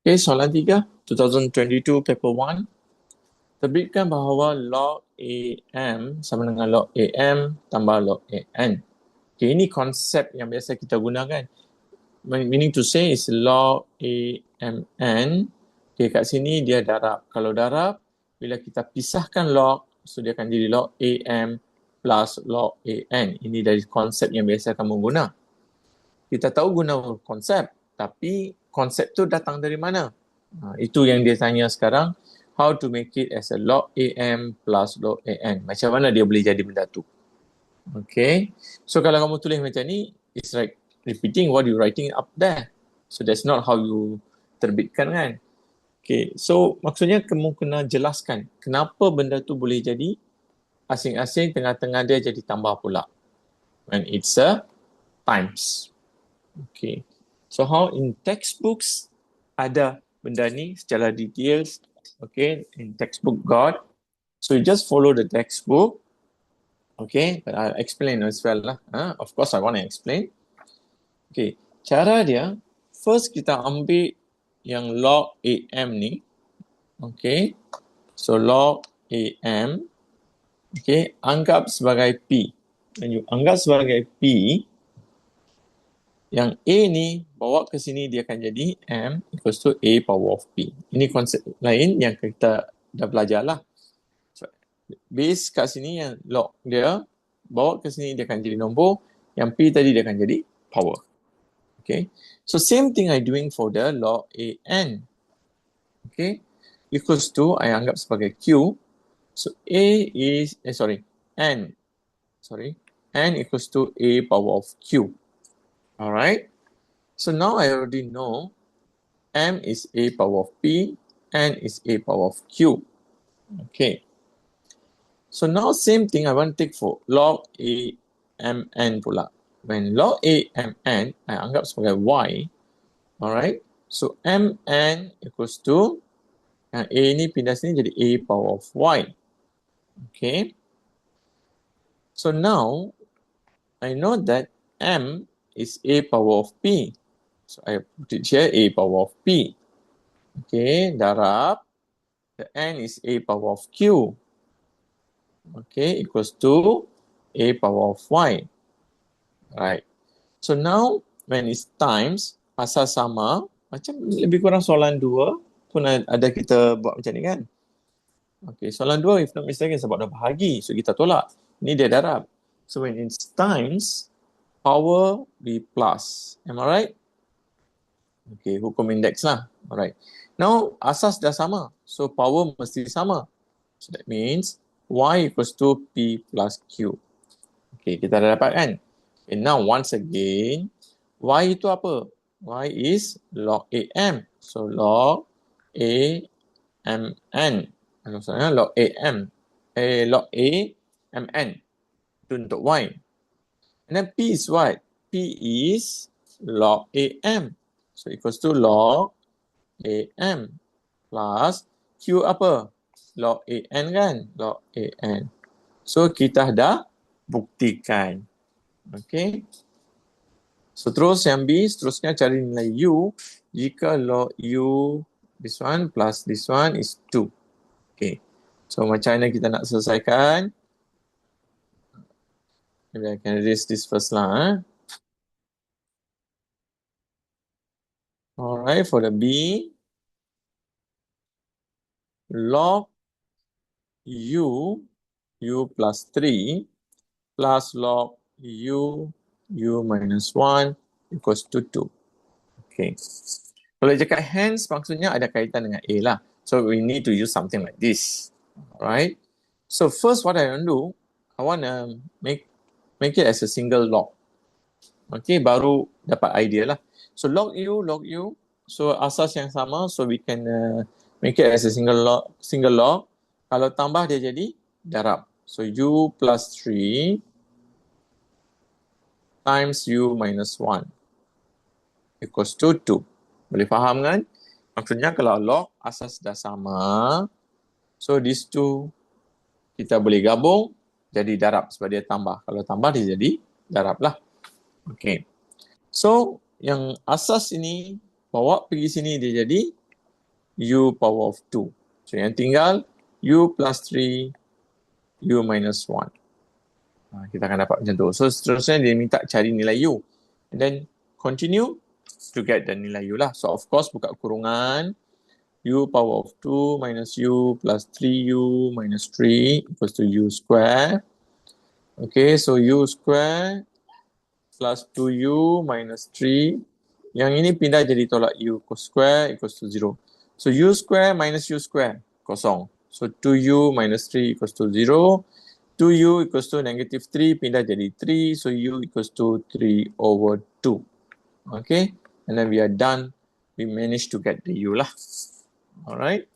Okay, soalan 3, 2022 paper 1. Terbitkan bahawa log AM sama dengan log AM tambah log AN. Okay, ini konsep yang biasa kita gunakan. Meaning to say is log AMN. Okay, kat sini dia darab. Kalau darab, bila kita pisahkan log, so dia akan jadi log AM plus log AN. Ini dari konsep yang biasa kamu guna. Kita tahu guna konsep, tapi konsep tu datang dari mana? Itu yang dia tanya sekarang. How to make it as a log AM plus log AN. Macam mana dia boleh jadi benda tu? Okay. So kalau kamu tulis macam ni, it's like repeating what you writing up there. So that's not how you terbitkan kan. Okay. So maksudnya kamu kena jelaskan kenapa benda tu boleh jadi asing-asing, tengah-tengah dia jadi tambah pula. And it's a times. Okay. So how in textbooks ada benda ni secara details. Okay, in textbook got. So you just follow the textbook. Okay, but I'll explain as well lah. Of course I want to explain. Okay, cara dia, first kita ambil yang log AM ni. Okay, so log AM. Okay, anggap sebagai P. When you anggap sebagai P, yang A ni bawa ke sini dia akan jadi M equals to A power of P. Ini konsep lain yang kita dah belajar lah. So, base kat sini yang log dia, bawa ke sini dia akan jadi nombor, yang P tadi dia akan jadi power. Okay. So same thing I doing for the log AN. Okay. Equals to, I anggap sebagai Q. So A is, N. N equals to A power of Q. Alright, so now I already know M is A power of P, N is A power of Q. Okay, so now same thing I want to take for log AMN pula. When log AMN, I anggap sebagai Y. Alright, so MN equals to, A ni pindah sini jadi A power of Y. Okay, so now I know that M is A power of P. So I put it here, A power of P. Okay, darab. The N is A power of Q. Okay, equals to A power of Y. Right. So now, when it's times, asal sama, macam lebih kurang soalan 2 pun ada kita buat macam ni kan. Okay, soalan 2, if not mistaken, sebab dah bahagi. So kita tolak. Ni dia darab. So when it's times, power be plus. Am I right? Okay, hukum indeks lah. Alright. Now, asas dah sama. So, power mesti sama. So, that means Y equals to P plus Q. Okay, kita dah dapat kan? Okay, now, once again, Y itu apa? Y is log AM. So, log AMN. Maksudnya, log AM. Log AMN. Itu untuk Y. And then P is what? P is log AM. So, equals to log AM plus Q apa? Log AN kan? Log AN. So, kita dah buktikan. Okay. So, terus yang B, seterusnya cari nilai U. Jika log U, this one plus this one is 2. Okay. So, macam mana kita nak selesaikan? Maybe I can erase this first lah. Alright, for the B, log U plus 3 plus log U minus 1 equals to 2. Okay. Kalau cakap hence, maksudnya ada kaitan dengan A lah. So, we need to use something like this. Alright. So, first what I want to do, I want to make it as a single log. Okay, baru dapat idea lah. So, log U. So, asas yang sama. So, we can make it as a single log. Kalau tambah dia jadi darab. So, U plus 3 times U minus 1 equals to 2. Boleh faham kan? Maksudnya kalau log asas dah sama, so these two kita boleh gabung jadi darab sebab dia tambah. Kalau tambah dia jadi darab lah. Okay. So, yang asas ini bawa pergi sini dia jadi u power of 2. So yang tinggal u plus 3, u minus 1. Kita akan dapat macam tu. So seterusnya dia minta cari nilai u. And then continue to get the nilai u lah. So of course buka kurungan, u power of 2 minus u plus 3u minus 3 equals to u square. Okay, so u square plus 2u minus 3. Yang ini pindah jadi tolak u square equals to 0. So u square minus u square, kosong. So 2u minus 3 equals to 0. 2u equals to negative 3, pindah jadi 3. So u equals to 3 over 2. Okay, and then we are done. We managed to get the u lah. Alright.